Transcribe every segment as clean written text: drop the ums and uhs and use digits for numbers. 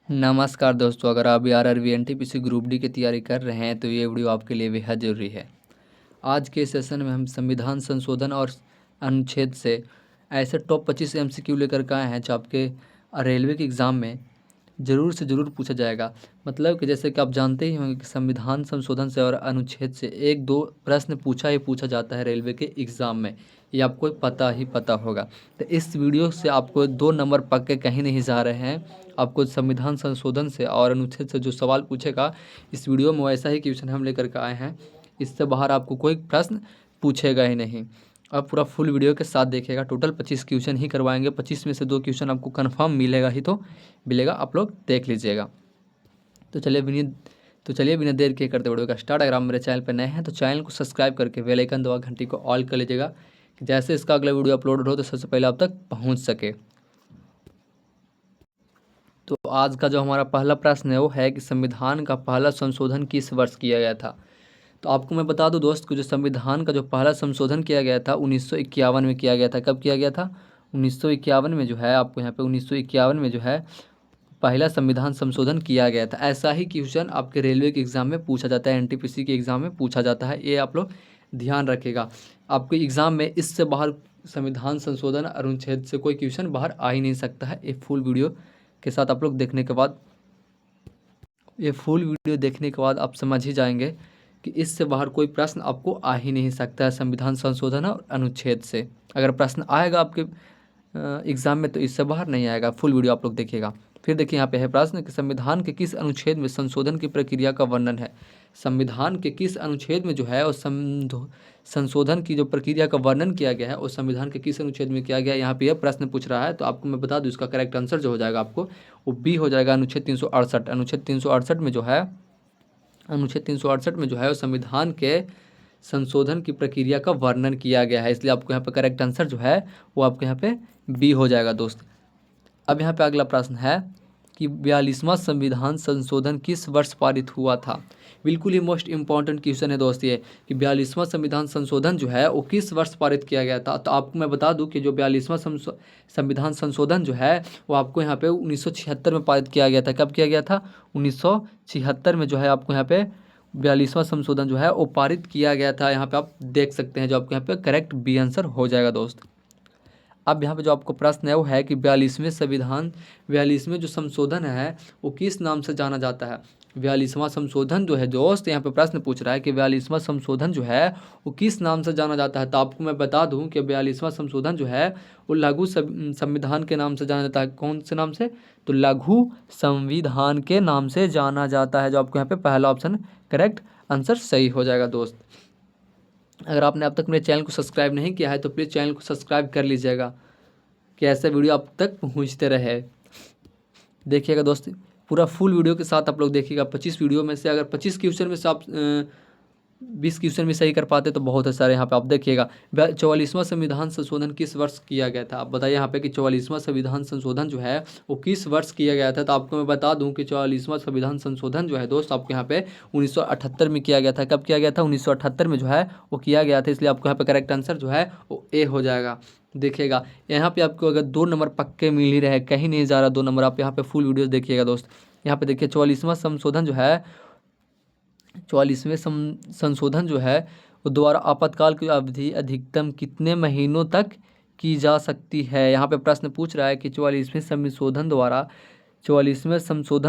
नमस्कार दोस्तों, अगर आप आरआरबी एनटीपीसी ग्रुप डी की तैयारी कर रहे हैं तो ये वीडियो आपके लिए बेहद ज़रूरी है। आज के सेशन में हम संविधान संशोधन और अनुच्छेद से ऐसे टॉप 25 एमसीक्यू लेकर के आए हैं जो आपके रेलवे के एग्ज़ाम में ज़रूर से ज़रूर पूछा जाएगा। मतलब कि जैसे कि आप जानते ही होंगे कि संविधान संशोधन से और अनुच्छेद से एक दो प्रश्न पूछा जाता है रेलवे के एग्ज़ाम में, ये आपको पता होगा। तो इस वीडियो से आपको 2 नंबर पक्के कहीं नहीं जा रहे हैं। आपको संविधान संशोधन से और अनुच्छेद से जो सवाल पूछेगा, इस वीडियो में वैसा ही क्वेश्चन हम लेकर के आए हैं। इससे बाहर आपको कोई प्रश्न पूछेगा ही नहीं। आप पूरा फुल वीडियो के साथ देखिएगा। टोटल 25 क्वेश्चन ही करवाएंगे। 25 में से 2 क्वेश्चन आपको कन्फर्म मिलेगा ही तो मिलेगा, आप लोग देख लीजिएगा। तो चलिए बिना देर के करते वीडियो का स्टार्ट। अगर आप मेरे चैनल पर नए हैं तो चैनल को सब्सक्राइब करके बेल आइकन दबा घंटी को ऑल कर लीजिएगा कि जैसे इसका अगला वीडियो अपलोड हो तो सबसे पहले आप तक पहुँच सके। तो आज का जो हमारा पहला प्रश्न है वो है कि संविधान का पहला संशोधन किस वर्ष किया गया था। तो आपको मैं बता दूं दोस्त कि जो संविधान का जो पहला संशोधन किया गया था 1951 में किया गया था। कब किया गया था? 1951 में जो है, आपको यहाँ पे 1951 में जो है पहला संविधान संशोधन किया गया था। ऐसा ही क्वेश्चन आपके रेलवे के एग्ज़ाम में पूछा जाता है, एनटीपीसी के एग्ज़ाम में पूछा जाता है। ये आप लोग ध्यान रखिएगा। आपके एग्ज़ाम में इससे बाहर संविधान संशोधन अनुच्छेद से कोई क्वेश्चन बाहर आ ही नहीं सकता है। ये फुल वीडियो के साथ आप लोग देखने के बाद आप समझ ही जाएंगे कि इससे बाहर कोई प्रश्न आपको आ ही नहीं सकता है संविधान संशोधन और अनुच्छेद से। अगर प्रश्न आएगा आपके एग्ज़ाम में तो इससे बाहर नहीं आएगा। फुल वीडियो आप लोग देखिएगा। फिर देखिए यहाँ पे है प्रश्न कि संविधान के किस अनुच्छेद में संशोधन की प्रक्रिया का वर्णन है। संविधान के किस अनुच्छेद में जो है और संशोधन की जो प्रक्रिया का वर्णन किया गया है और संविधान के किस अनुच्छेद में किया गया है, यहाँ पे यह प्रश्न पूछ रहा है। तो आपको मैं बता दूँ इसका करेक्ट आंसर जो हो जाएगा आपको वो बी हो जाएगा, अनुच्छेद 368। अनुच्छेद 368 में जो है वो संविधान के संशोधन की प्रक्रिया का वर्णन किया गया है। इसलिए आपको यहाँ पे करेक्ट आंसर जो है वो आपको यहाँ पे बी हो जाएगा दोस्त। अब यहाँ पे अगला प्रश्न है कि 42वां संविधान संशोधन किस वर्ष पारित हुआ था। बिल्कुल ही मोस्ट इंपॉर्टेंट क्वेश्चन है दोस्त ये कि 42वां संविधान संशोधन जो है वो किस वर्ष पारित किया गया था। तो आपको मैं बता दूं कि जो 42वां संविधान संशोधन जो है वो आपको यहाँ पे 1976 में पारित किया गया था। कब किया गया था? 1976 में जो है आपको यहाँ पे 42वां संशोधन जो है वो पारित किया गया था। यहाँ पे आप देख सकते हैं, जो आपको यहाँ पे करेक्ट बी आंसर हो जाएगा दोस्त। अब यहाँ पे जो आपको प्रश्न है वो है कि 42वें जो संशोधन है वो किस नाम से जाना जाता है। 42वां संशोधन जो है दोस्त, यहाँ पे प्रश्न पूछ रहा है कि 42वां संशोधन जो है वो किस नाम से जाना जाता है। तो आपको मैं बता दूं कि 42वां संशोधन जो है वो लघु संविधान के नाम से जाना जाता है। कौन से नाम से? तो लघु संविधान के नाम से जाना जाता है। जो आपको यहाँ पे पहला ऑप्शन करेक्ट आंसर सही हो जाएगा दोस्त। अगर आपने अब तक मेरे चैनल को सब्सक्राइब नहीं किया है तो प्लीज़ चैनल को सब्सक्राइब कर लीजिएगा कि ऐसे वीडियो आप तक पहुंचते रहे। देखिएगा दोस्त, पूरा फुल वीडियो के साथ आप लोग देखिएगा। 25 वीडियो में से अगर 25 क्वेश्चन में से आप 20 क्वेश्चन भी सही कर पाते तो बहुत है सारे। यहाँ पे आप देखिएगा 44वां संविधान संशोधन किस वर्ष किया गया था। आप बताइए यहाँ पे कि 44वां संविधान संशोधन जो है वो किस वर्ष किया गया था। तो आपको मैं बता दूं कि 44वां संविधान संशोधन जो है दोस्त आपको यहाँ पे 1978 में किया गया था। कब किया गया था? 1978 में जो है वो किया गया था। इसलिए आपको यहाँ पे करेक्ट आंसर जो है वो ए हो जाएगा। देखिएगा यहाँ पे आपको अगर 2 नंबर पक्के मिल ही रहे, कहीं नहीं जा रहा 2 नंबर। आप यहाँ पे फुल वीडियो देखिएगा दोस्त। यहाँ पे देखिए 44वां संशोधन जो है 44वें संशोधन जो है वो द्वारा आपातकाल की अवधि अधिकतम कितने महीनों तक की जा सकती है। यहाँ पे प्रश्न पूछ रहा है कि 44वें संशोधन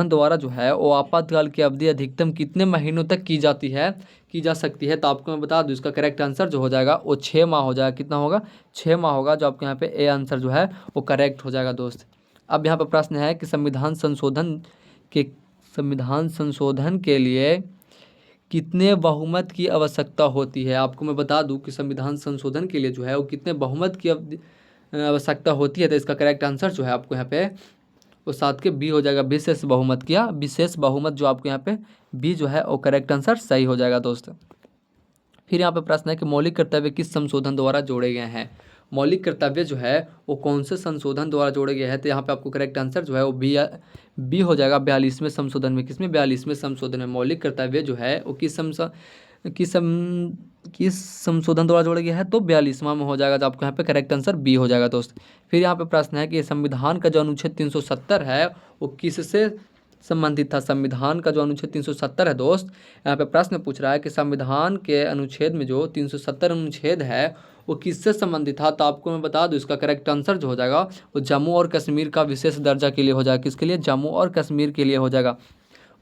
द्वारा जो है वो आपातकाल की अवधि अधिकतम कितने महीनों तक की जा सकती है। तो आपको मैं बता दूं इसका करेक्ट आंसर जो हो जाएगा वो 6 माह हो जाएगा। कितना होगा? 6 माह होगा। जो आपके यहाँ पे ए आंसर जो है वो करेक्ट हो जाएगा दोस्त। अब यहाँ पर प्रश्न है कि संविधान संशोधन के लिए कितने बहुमत की आवश्यकता होती है। आपको मैं बता दूं कि संविधान संशोधन के लिए जो है वो कितने बहुमत की आवश्यकता होती है। तो इसका करेक्ट आंसर जो है आपको यहाँ पे वो 7 के बी हो जाएगा, विशेष बहुमत किया। विशेष बहुमत जो आपको यहाँ पे बी जो है वो करेक्ट आंसर सही हो जाएगा दोस्त। फिर यहाँ पे प्रश्न है कि मौलिक कर्तव्य किस संशोधन द्वारा जोड़े गए हैं। मौलिक कर्तव्य जो है वो कौन से संशोधन द्वारा जोड़े गए हैं। तो यहाँ पे आपको करेक्ट आंसर जो है वो बी हो जाएगा। 42वें संशोधन में। किसमें? 42वें संशोधन में मौलिक कर्तव्य जो है वो किस संशोधन द्वारा जोड़ा गया है। तो 42वां में हो जाएगा। तो आपको यहाँ पे करेक्ट आंसर बी हो जाएगा दोस्त। फिर यहाँ पे प्रश्न है कि संविधान का जो अनुच्छेद 370 है वो किससे संबंधित था। संविधान का जो अनुच्छेद 370 है दोस्त, यहाँ पे प्रश्न पूछ रहा है कि संविधान के अनुच्छेद में जो 370 अनुच्छेद है वो किससे संबंधित था। तो आपको मैं बता दूं इसका करेक्ट आंसर जो हो जाएगा वो जम्मू और कश्मीर का विशेष दर्जा के लिए हो जाएगा। किसके लिए? जम्मू और कश्मीर के लिए हो जाएगा।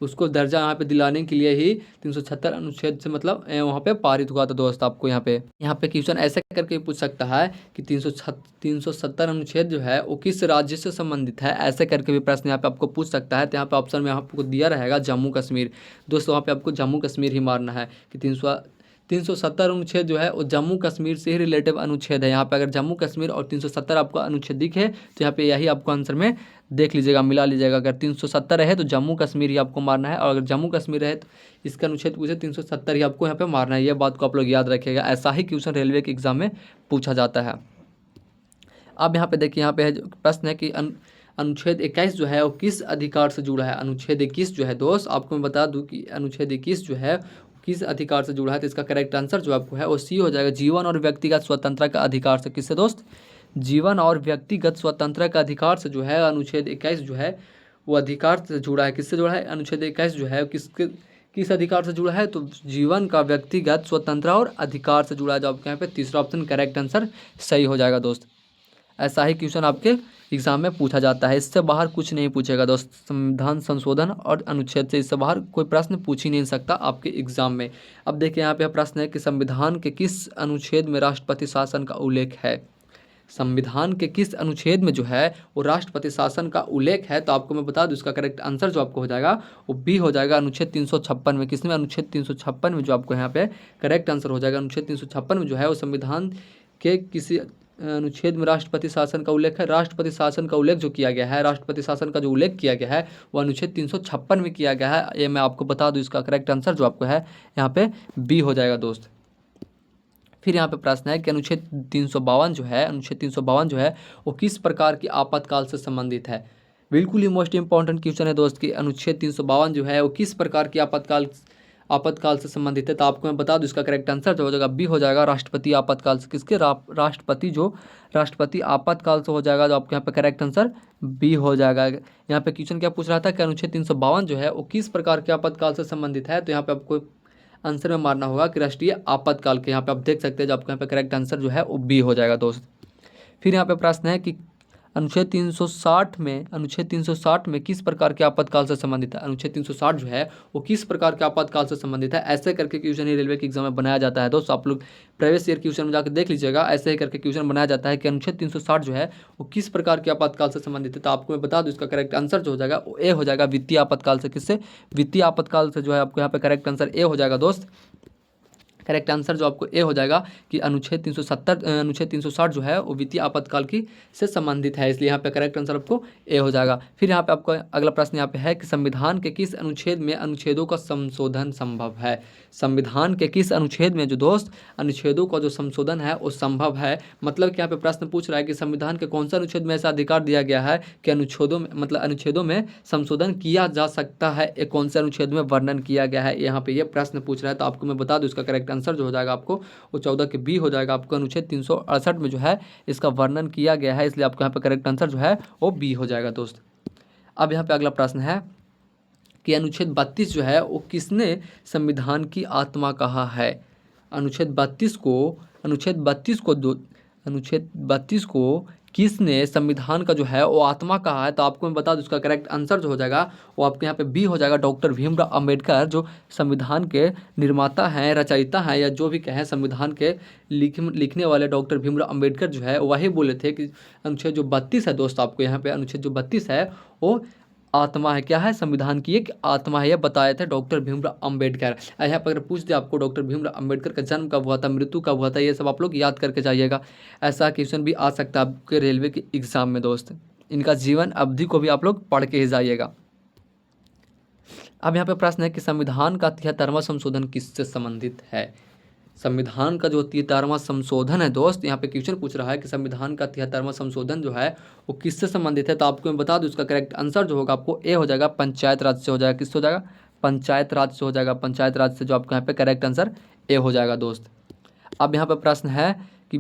उसको दर्जा यहाँ पे दिलाने के लिए ही 370 अनुच्छेद से मतलब वहाँ पे पारित हुआ था दोस्त। आपको यहाँ पे क्वेश्चन ऐसे करके पूछ सकता है कि 370 अनुच्छेद जो है वो किस राज्य से संबंधित है, ऐसे करके भी प्रश्न यहाँ पे आपको पूछ सकता है। तो यहाँ पे ऑप्शन में आपको दिया रहेगा जम्मू कश्मीर। दोस्तों वहाँ पे आपको जम्मू कश्मीर ही मारना है कि 370 अनुच्छेद जो है वो जम्मू कश्मीर से ही रिलेटिव अनुच्छेद है। यहाँ पे अगर जम्मू कश्मीर और 370 आपको अनुच्छेद दिखे तो यहाँ पे यही आपको आंसर में देख लीजिएगा, मिला लीजिएगा। अगर 370 रहे तो जम्मू कश्मीर ही आपको मारना है, और अगर जम्मू कश्मीर रहे तो इसका अनुच्छेद पूछे 370 ही आपको यहाँ पे मारना है। ये बात को आप लोग याद रखिएगा, ऐसा ही क्वेश्चन रेलवे के एग्जाम में पूछा जाता है। अब यहाँ पे देखिए, यहाँ पे प्रश्न है कि अनुच्छेद 21 जो है वो किस अधिकार से जुड़ा है। अनुच्छेद 21 जो है दोस्त, आपको मैं बता दूं कि अनुच्छेद 21 जो है किस अधिकार से जुड़ा है। तो इसका करेक्ट आंसर जो आपको है वो सी हो जाएगा, जीवन और व्यक्तिगत स्वतंत्रता का अधिकार से। किससे दोस्त? जीवन और व्यक्तिगत स्वतंत्रता का अधिकार से जो है अनुच्छेद 21 जो है वो अधिकार से जुड़ा है। किससे जुड़ा है? अनुच्छेद 21 जो है किस अधिकार से जुड़ा है? तो जीवन का व्यक्तिगत स्वतंत्रता और अधिकार से जुड़ा है। जो आपके यहाँ पे तीसरा ऑप्शन करेक्ट आंसर सही हो जाएगा दोस्त। ऐसा ही क्वेश्चन आपके एग्जाम में पूछा जाता है, इससे बाहर कुछ नहीं पूछेगा दोस्त। संविधान संशोधन और अनुच्छेद से इससे बाहर कोई प्रश्न पूछ ही नहीं सकता आपके एग्जाम में। अब देखिए यहाँ पे प्रश्न है कि संविधान के किस अनुच्छेद में राष्ट्रपति शासन का उल्लेख है। संविधान के किस अनुच्छेद में जो है वो राष्ट्रपति शासन का उल्लेख है। तो आपको मैं बता दूं इसका करेक्ट आंसर जो आपको हो जाएगा वो बी हो जाएगा, अनुच्छेद 356 में। किसमें? अनुच्छेद 356 में जो आपको यहाँ पे करेक्ट आंसर हो जाएगा। अनुच्छेद 356 में जो है वो संविधान के किसी अनुच्छेद में राष्ट्रपति शासन का उल्लेख है। राष्ट्रपति शासन का उल्लेख जो किया गया है, राष्ट्रपति शासन का जो उल्लेख किया गया है वो अनुच्छेद 356 में किया गया है। ये मैं आपको बता दूं, इसका करेक्ट आंसर जो आपको है यहाँ पे बी हो जाएगा दोस्त। फिर यहाँ पे प्रश्न है कि अनुच्छेद 352 जो है, अनुच्छेद 352 जो है वो किस प्रकार की आपातकाल से संबंधित है। बिल्कुल ही मोस्ट इंपॉर्टेंट क्वेश्चन है दोस्त कि अनुच्छेद 352 जो है वो किस प्रकार की आपातकाल से संबंधित है। तो आपको मैं बता दूं इसका करेक्ट आंसर जो हो जाएगा बी हो जाएगा, राष्ट्रपति आपातकाल से। किसके? राष्ट्रपति आपातकाल से हो जाएगा। जो आपके यहाँ पे करेक्ट आंसर बी हो जाएगा। यहाँ पे क्वेश्चन क्या पूछ रहा था कि अनुच्छेद 352 जो है वो किस प्रकार के आपातकाल से संबंधित है। तो यहाँ पे आपको आंसर में मारना होगा कि राष्ट्रीय आपातकाल के। यहाँ पे आप देख सकते हैं जो आपके यहाँ पे करेक्ट आंसर जो है वो बी हो जाएगा दोस्त। फिर यहाँ पे प्रश्न है कि अनुच्छेद 360 में किस प्रकार के आपातकाल से संबंधित है। अनुच्छेद 360 जो है वो किस प्रकार के आपातकाल से संबंधित है, ऐसे करके क्वेश्चन ही रेलवे के एग्जाम में बनाया जाता है दोस्त। आप लोग प्रीवियस ईयर क्वेश्चन में जाकर देख लीजिएगा, ऐसे ही करके क्वेश्चन बनाया जाता है कि अनुच्छेद 360 जो है वो किस प्रकार के आपातकाल से संबंधित है। तो आपको मैं बता दूं इसका करेक्ट आंसर जो हो जाएगा वो ए हो जाएगा, वित्तीय आपातकाल से। किससे? वित्तीय आपातकाल से जो है आपको यहाँ पे करेक्ट आंसर ए हो जाएगा दोस्त। करेक्ट आंसर जो आपको ए हो जाएगा कि अनुच्छेद 360 जो है वो वित्तीय आपातकाल की से संबंधित है, इसलिए यहाँ पे करेक्ट आंसर आपको ए हो जाएगा। फिर यहाँ पे आपको अगला प्रश्न यहाँ पे है कि संविधान के किस अनुच्छेद में अनुच्छेदों का संशोधन संभव है। संविधान के किस अनुच्छेद में जो दोस्त अनुच्छेदों का जो संशोधन है वो संभव है। मतलब कि यहाँ पे प्रश्न पूछ रहा है कि संविधान के कौन सा अनुच्छेद में ऐसा अधिकार दिया गया है कि अनुच्छेदों में संशोधन किया जा सकता है, एक कौन से अनुच्छेद में वर्णन किया गया है, यहाँ पे ये प्रश्न पूछ रहा है। तो आपको मैं बता दूं इसका करेक्ट आंसर जो हो जाएगा आपको वो 14 के बी हो जाएगा। आपको अनुच्छेद 368 में जो है इसका वर्णन किया गया है, इसलिए आपको यहाँ पे करेक्ट आंसर जो है वो बी हो जाएगा दोस्त। अब यहाँ पे अगला प्रश्न है कि अनुच्छेद 32 जो है वो किसने संविधान की आत्मा कहा है। अनुच्छेद 32 को किसने संविधान का जो है वो आत्मा कहा है। तो आपको मैं बता दूं इसका करेक्ट आंसर जो हो जाएगा वो आपके यहाँ पे बी हो जाएगा, डॉक्टर भीमराव अंबेडकर जो संविधान के निर्माता हैं, रचयिता हैं, या जो भी कहें संविधान के लिखने वाले डॉक्टर भीमराव अंबेडकर जो है वही बोले थे कि अनुच्छेद जो 32 है दोस्त, आपको यहाँ पे अनुच्छेद जो 32 है वो आत्मा है। क्या है? संविधान की एक आत्मा है, यह बताए थे डॉक्टर भीमराव अंबेडकर। यहाँ पर अगर पूछ दे आपको डॉक्टर भीमराव अंबेडकर का जन्म कब हुआ था, मृत्यु कब हुआ था, ये सब आप लोग याद करके जाइएगा। ऐसा क्वेश्चन भी आ सकता है आपके रेलवे के एग्जाम में दोस्त। इनका जीवन अवधि को भी आप लोग पढ़ के ही जाइएगा। अब यहाँ पे प्रश्न है कि संविधान का 73वां संशोधन किससे संबंधित है। संविधान का जो 73वां संशोधन है दोस्त, यहाँ पे क्वेश्चन पूछ रहा है कि संविधान का 73वां संशोधन जो है वो किससे संबंधित है। तो आपको मैं बता दूं इसका करेक्ट आंसर जो होगा आपको ए हो जाएगा, पंचायत राज से हो जाएगा। किससे हो जाएगा? पंचायत राज से हो जाएगा। पंचायत राज से जो आपको यहाँ पे करेक्ट आंसर ए हो जाएगा दोस्त। अब यहाँ पे प्रश्न है कि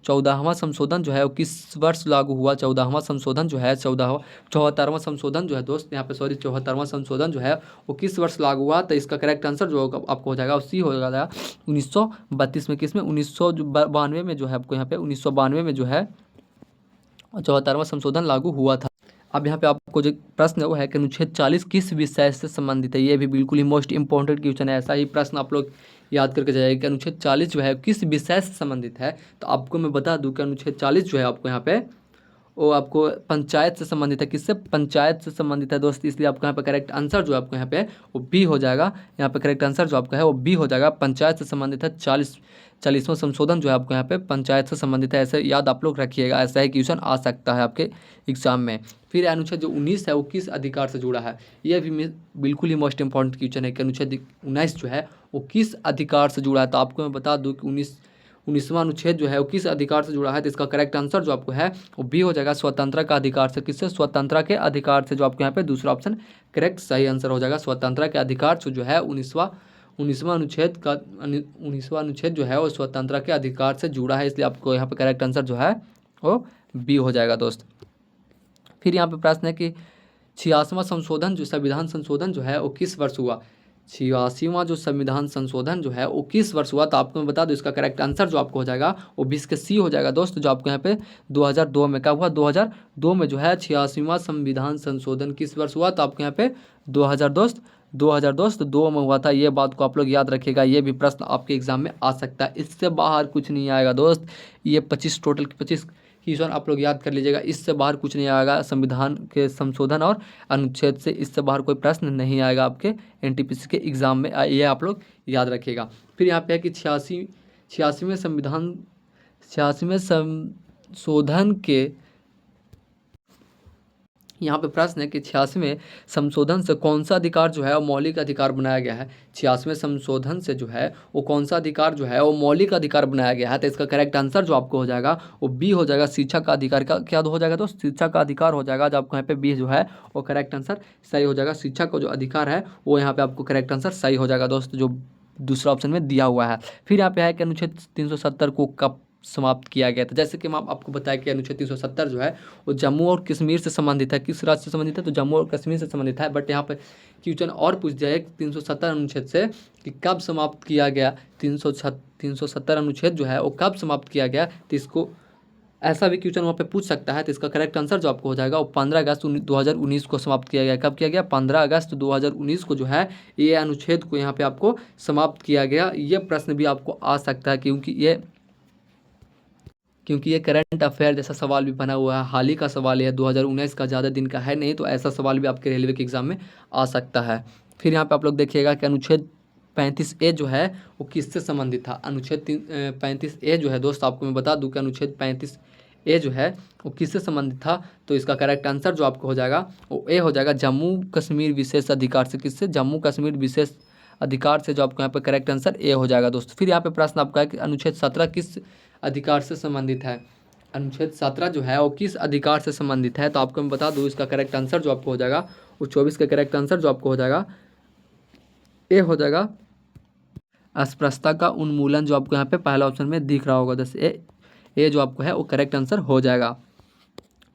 14वां संशोधन जो है वो किस वर्ष लागू हुआ। 14वां संशोधन जो है 74वां संशोधन जो है दोस्त, यहाँ पे सॉरी 74वां संशोधन जो है वो किस वर्ष लागू हुआ। तो इसका करेक्ट आंसर जो होगा आपको हो जाएगा उसी हो जाएगा 1932 में। किस में 1992 में जो है आपको यहाँ पे 1992 में जो है 74वां संशोधन लागू हुआ था। अब यहाँ पे आपको जो प्रश्न है वो है कि अनुच्छेद 40 किस विषय से संबंधित है। ये भी बिल्कुल ही मोस्ट इंपॉर्टेंट क्वेश्चन है। ऐसा ही प्रश्न आप लोग याद करके जाइए कि अनुच्छेद 40 जो है किस विषय से संबंधित है। तो आपको मैं बता दूं कि अनुच्छेद 40 जो है आपको यहाँ पे वो आपको पंचायत से संबंधित है। किससे? पंचायत से संबंधित है दोस्त। इसलिए आपको यहाँ पे करेक्ट आंसर जो है आपको यहाँ पे वो बी हो जाएगा। यहाँ पे करेक्ट आंसर जो आपका है वो बी हो जाएगा। पंचायत से संबंधित है। 40वां संशोधन जो है आपको यहाँ पे पंचायत से संबंधित है। ऐसे याद आप लोग रखिएगा, ऐसा ही क्वेश्चन आ सकता है आपके एग्जाम में। फिर अनुच्छेद जो 19 है वो किस अधिकार से जुड़ा है। यह भी बिल्कुल ही मोस्ट इंपॉर्टेंट क्वेश्चन है कि अनुच्छेद 19 जो है वो किस अधिकार से जुड़ा है। तो आपको मैं बता दूँ कि 19वां अनुच्छेद जो है वो किस अधिकार से जुड़ा है। तो इसका करेक्ट आंसर जो आपको है वो बी हो जाएगा, स्वतंत्रता का अधिकार से। किससे? स्वतंत्रता के अधिकार से। जो आपको यहाँ पे दूसरा ऑप्शन करेक्ट सही आंसर हो जाएगा। स्वतंत्रता के अधिकार से जो है 19वां अनुच्छेद जो है वो स्वतंत्रता के अधिकार से जुड़ा है। इसलिए आपको यहाँ पे करेक्ट आंसर जो है वो बी हो जाएगा दोस्त। फिर यहाँ पे प्रश्न है कि 86वां संशोधन जो संविधान संशोधन जो है वो किस वर्ष हुआ। 86वां जो संविधान संशोधन जो है वो किस वर्ष हुआ। तो आपको मैं बता दूं इसका करेक्ट आंसर जो आपको हो जाएगा वो 20 के सी हो जाएगा दोस्त। जो आपको यहाँ पे 2002 में क्या हुआ, 2002 में जो है 86वां संविधान संशोधन किस वर्ष हुआ। तो आपको यहाँ पे 2002 में हुआ था। ये बात को आप लोग याद रखिएगा। ये भी प्रश्न आपके एग्जाम में आ सकता है। इससे बाहर कुछ नहीं आएगा दोस्त। ये 25 टोटल 25 क्वेश्चन आप लोग याद कर लीजिएगा। इससे बाहर कुछ नहीं आएगा। संविधान के संशोधन और अनुच्छेद से इससे बाहर कोई प्रश्न नहीं आएगा आपके एनटीपीसी के एग्जाम में। ये आप लोग याद रखिएगा। फिर यहाँ पे है कि 86वें संशोधन के यहाँ पे प्रश्न है कि 86वें संशोधन से कौन सा अधिकार जो है वो मौलिक अधिकार बनाया गया है। 86वें संशोधन से जो है वो कौन सा अधिकार जो है वो मौलिक अधिकार बनाया गया है। तो इसका करेक्ट आंसर जो आपको हो जाएगा वो बी हो जाएगा। शिक्षा का अधिकार का क्या हो जाएगा दोस्त? शिक्षा का अधिकार हो जाएगा। जो आपको यहाँ पे बी जो है वो करेक्ट आंसर सही हो जाएगा। शिक्षा का जो अधिकार है वो यहाँ पे आपको करेक्ट आंसर सही हो जाएगा दोस्त, जो दूसरा ऑप्शन में दिया हुआ है। फिर यहाँ पे है कि अनुच्छेद 370 को कब समाप्त किया गया था। जैसे कि मैं आपको बताया कि अनुच्छेद 370 जो है वो जम्मू और कश्मीर से संबंधित है। किस राज्य से संबंधित है? तो जम्मू और कश्मीर से संबंधित है। बट यहाँ पर क्वेश्चन और पूछ जाए 370 अनुच्छेद से कि कब समाप्त किया गया। 370 अनुच्छेद जो है वो कब समाप्त किया गया। तो इसको ऐसा भी क्वेश्चन वहाँ पे पूछ सकता है। तो इसका करेक्ट आंसर जो आपको हो जाएगा वो 15 अगस्त 2019 को समाप्त किया गया। कब किया गया? 15 अगस्त 2019 को जो है ये अनुच्छेद को यहाँ पे आपको समाप्त किया गया। ये प्रश्न भी आपको आ सकता है क्योंकि ये करंट अफेयर जैसा सवाल भी बना हुआ है। हाल ही का सवाल है, 2019 का, ज़्यादा दिन का है नहीं। तो ऐसा सवाल भी आपके रेलवे के एग्जाम में आ सकता है। फिर यहाँ पे आप लोग देखिएगा कि अनुच्छेद 35A जो है वो किससे संबंधित था। अनुच्छेद 35A जो है दोस्त, आपको मैं बता दूं कि अनुच्छेद 35A जो है वो किससे संबंधित था। तो इसका करेक्ट आंसर जो आपको हो जाएगा वो ए हो जाएगा, जम्मू कश्मीर विशेष अधिकार से। किससे? जम्मू कश्मीर विशेष अधिकार से। जो आपको यहाँ पे करेक्ट आंसर ए हो जाएगा दोस्त। फिर यहाँ पे प्रश्न आपका है कि अनुच्छेद 17 किस अधिकार से संबंधित है। अनुच्छेद 17 जो है वो किस अधिकार से संबंधित है। तो आपको मैं बता दूं इसका करेक्ट आंसर जो आपको हो जाएगा वो 24 का करेक्ट आंसर जो आपको हो जाएगा ए हो जाएगा, अस्पृश्यता का उन्मूलन। जो आपको यहाँ पे पहला ऑप्शन में दिख रहा होगा, जैसे ए जो आपको है वो करेक्ट आंसर हो जाएगा।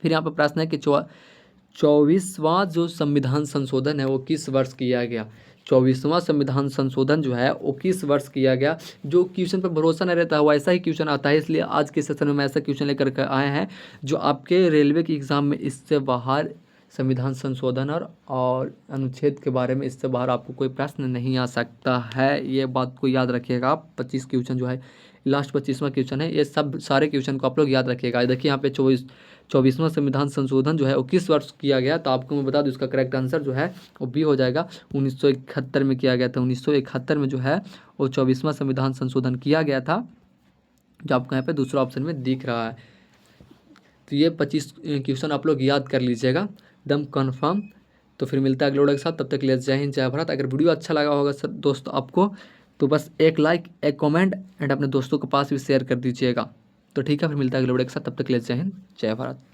फिर यहाँ पे प्रश्न है कि 24वां जो संविधान संशोधन है वो किस वर्ष किया गया। 24वां संविधान संशोधन जो है वो किस वर्ष किया गया। जो क्वेश्चन पर भरोसा नहीं रहता है वो ऐसा ही क्वेश्चन आता है। इसलिए आज के सेशन में ऐसा क्वेश्चन लेकर के आए हैं जो आपके रेलवे के एग्ज़ाम में इससे बाहर संविधान संशोधन और अनुच्छेद के बारे में इससे बाहर आपको कोई प्रश्न नहीं आ सकता है। ये बात को याद रखिएगा आप। 25 क्वेश्चन जो है लास्ट 25वां क्वेश्चन है। ये सब सारे क्वेश्चन को आप लोग याद रखिएगा। देखिए यहाँ पे 24वां संविधान संशोधन जो है वो किस वर्ष किया गया। तो आपको मैं बता दूं इसका करेक्ट आंसर जो है वो बी हो जाएगा, 1971 में किया गया था। 1971 में जो है वो 24वां संविधान संशोधन किया गया था, जो आपको यहाँ पे दूसरा ऑप्शन में दिख रहा है। तो ये 25 क्वेश्चन आप लोग याद कर लीजिएगा एकदम कन्फर्म। तो फिर मिलता है अगले वीडियो के साथ। तब तक के लिए जय हिंद जय भारत। अगर वीडियो अच्छा लगा होगा सर दोस्तों आपको तो बस एक लाइक, एक कमेंट एंड अपने दोस्तों के पास भी शेयर कर दीजिएगा। तो ठीक है, फिर मिलता है अगले वीडियो के साथ। तब तक के लिए जय हिंद जय भारत।